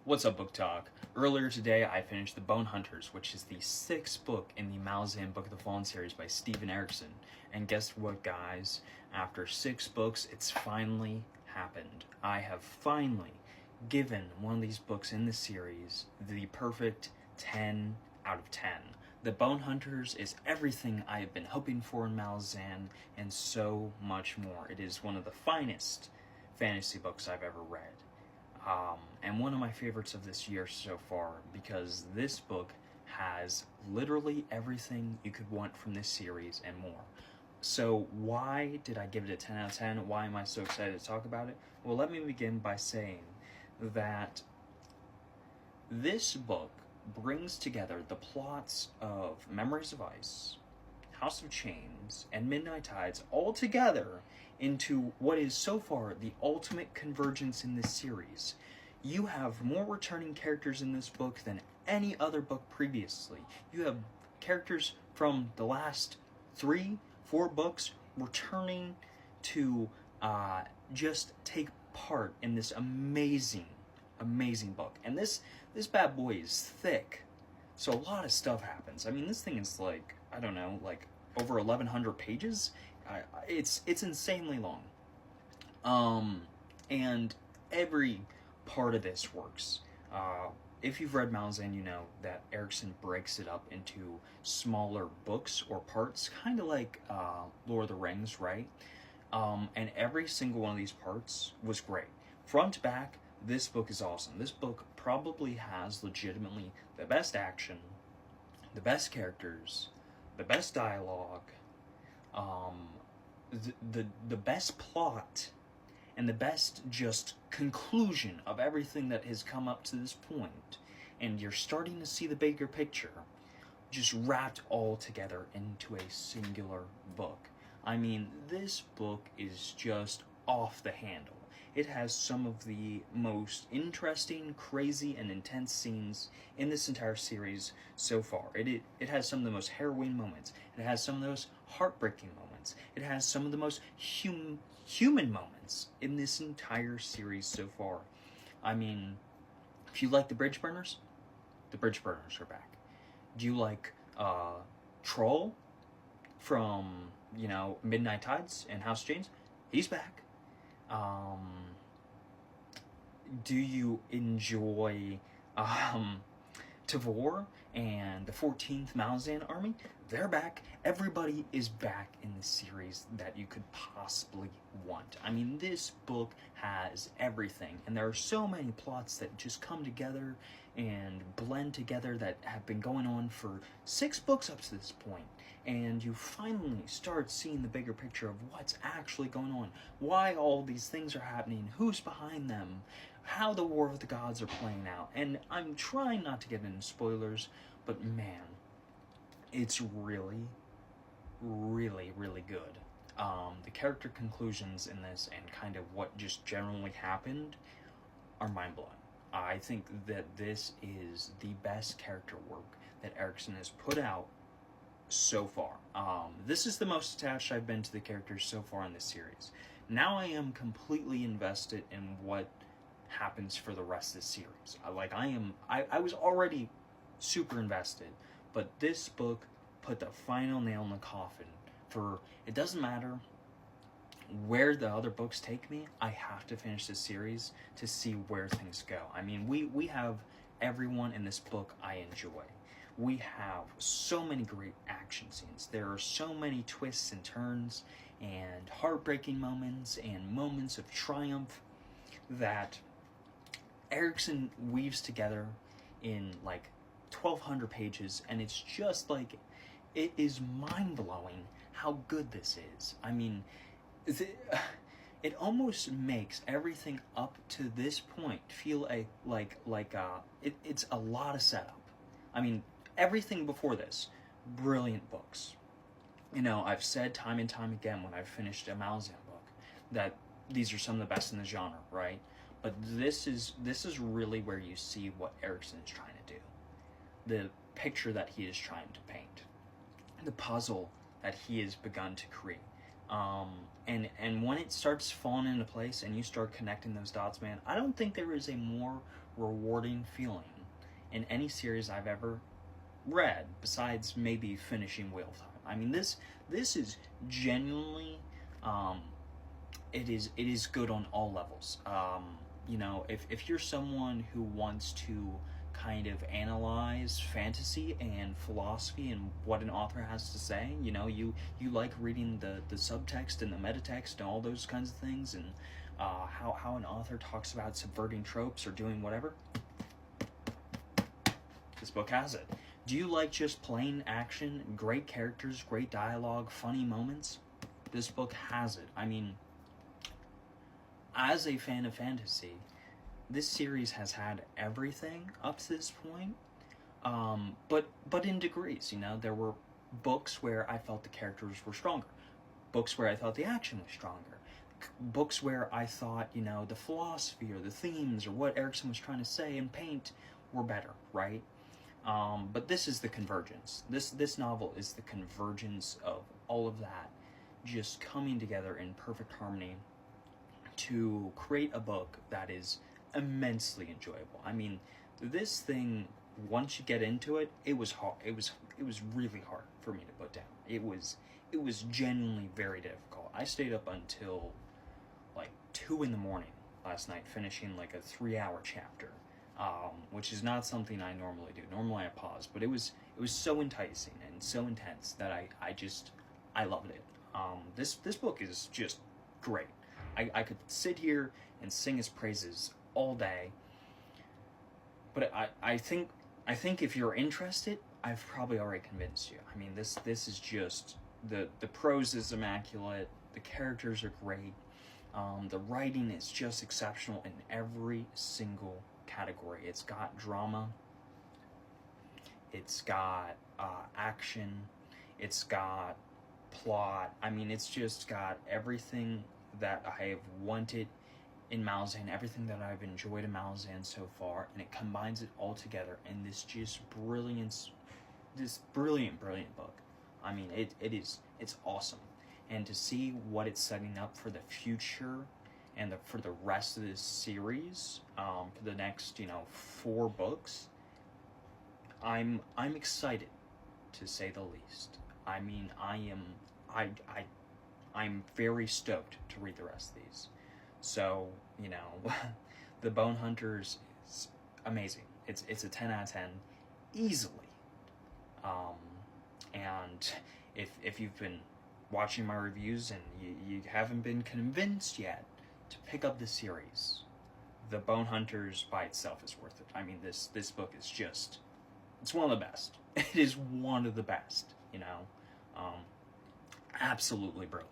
What's up, Book Talk? Earlier today, I finished the Bonehunters, which is the 6th book in the Malazan Book of the Fallen series by Steven Erikson. And guess what, guys? After 6 books, it's finally happened. I have finally given one of these books in the series the perfect 10 out of 10. The Bonehunters is everything I have been hoping for in Malazan, and so much more. It is one of the finest fantasy books I've ever read. And one of my favorites of this year so far, because this book has literally everything you could want from this series and more. So why did I give it a 10 out of 10? Why am I so excited to talk about it? Well, let me begin by saying that this book brings together the plots of Memories of Ice, House of Chains, and Midnight Tides all together into what is so far the ultimate convergence in this series. You have more returning characters in this book than any other book previously. You have characters from the last 3-4 books returning to just take part in this amazing book. And this bad boy is thick, so a lot of stuff happens. I mean, this thing is like, I don't know, like over 1,100 pages. It's insanely long. And every part of this works. If you've read Malazan, you know that Erikson breaks it up into smaller books or parts, kind of like Lord of the Rings, right? And every single one of these parts was great. Front to back, this book is awesome. This book probably has legitimately the best action, the best characters, the best dialogue, the best plot, and the best just conclusion of everything that has come up to this point. And you're starting to see the bigger picture just wrapped all together into a singular book. I mean, this book is just off the handle. It has some of the most interesting, crazy, and intense scenes in this entire series so far. It has some of the most harrowing moments. It has some of the most heartbreaking moments. It has some of the most human moments in this entire series so far. I mean, if you like the Bridge Burners are back. Do you like Troll from, Midnight Tides and House of Chains? He's back. Do you enjoy Tavor and the 14th Malazan Army? They're back. Everybody is back in the series that you could possibly want. I mean, this book has everything, and there are so many plots that just come together and blend together that have been going on for 6 books up to this point. And you finally start seeing the bigger picture of what's actually going on, why all these things are happening, who's behind them, how the War of the Gods are playing out. And I'm trying not to get into spoilers, but man, it's really, really, really good. The character conclusions in this and kind of what just generally happened are mind-blowing. I think that this is the best character work that Erikson has put out so far. This is the most attached I've been to the characters so far in this series. Now I am completely invested in what happens for the rest of the series. I was already super invested, but this book put the final nail in the coffin for, it doesn't matter where the other books take me, I have to finish this series to see where things go. I mean, we have everyone in this book I enjoy. We have so many great action scenes. There are so many twists and turns and heartbreaking moments and moments of triumph that Erikson weaves together in like 1,200 pages, and it's just like, it is mind-blowing how good this is. I mean, it almost makes everything up to this point feel it's a lot of setup. I mean, everything before this, brilliant books. I've said time and time again when I've finished a Malazan book that these are some of the best in the genre, right? But this is really where you see what Erikson is trying to do. The picture that he is trying to paint. The puzzle that he has begun to create. And when it starts falling into place and you start connecting those dots, man, I don't think there is a more rewarding feeling in any series I've ever read, besides maybe finishing Wheel of Time. I mean, this is genuinely, it is good on all levels. You know, if you're someone who wants to kind of analyze fantasy and philosophy and what an author has to say, you know, you like reading the subtext and the metatext and all those kinds of things, and how an author talks about subverting tropes or doing whatever, this book has it. Do you like just plain action, great characters, great dialogue, funny moments? This book has it. I mean, as a fan of fantasy, this series has had everything up to this point, but in degrees. You know, there were books where I felt the characters were stronger, books where I thought the action was stronger, books where I thought, you know, the philosophy or the themes or what Erikson was trying to say and paint were better, right? But this is the convergence. This novel is the convergence of all of that just coming together in perfect harmony to create a book that is immensely enjoyable. I mean, this thing, once you get into it, it was hard. It was really hard for me to put down. It was genuinely very difficult. I stayed up until like 2 in the morning last night finishing like a 3-hour chapter, which is not something I normally do. Normally I pause, but it was so enticing and so intense that I loved it. This book is just great. I could sit here and sing his praises all day, but I think if you're interested, I've probably already convinced you. I mean, this is just, the prose is immaculate, the characters are great, the writing is just exceptional in every single category. It's got drama, it's got action, it's got plot. I mean, it's just got everything that I have wanted in Malazan, everything that I've enjoyed in Malazan so far, and it combines it all together in this just brilliant book. I mean, it's awesome. And to see what it's setting up for the future and for the rest of this series, for the next, 4 books, I'm excited, to say the least. I mean, I'm very stoked to read the rest of these. So, the Bonehunters is amazing. It's a 10 out of 10 easily. And if you've been watching my reviews and you haven't been convinced yet to pick up the series, the Bonehunters by itself is worth it. I mean, this book is just, it's one of the best. It is one of the best, absolutely brilliant.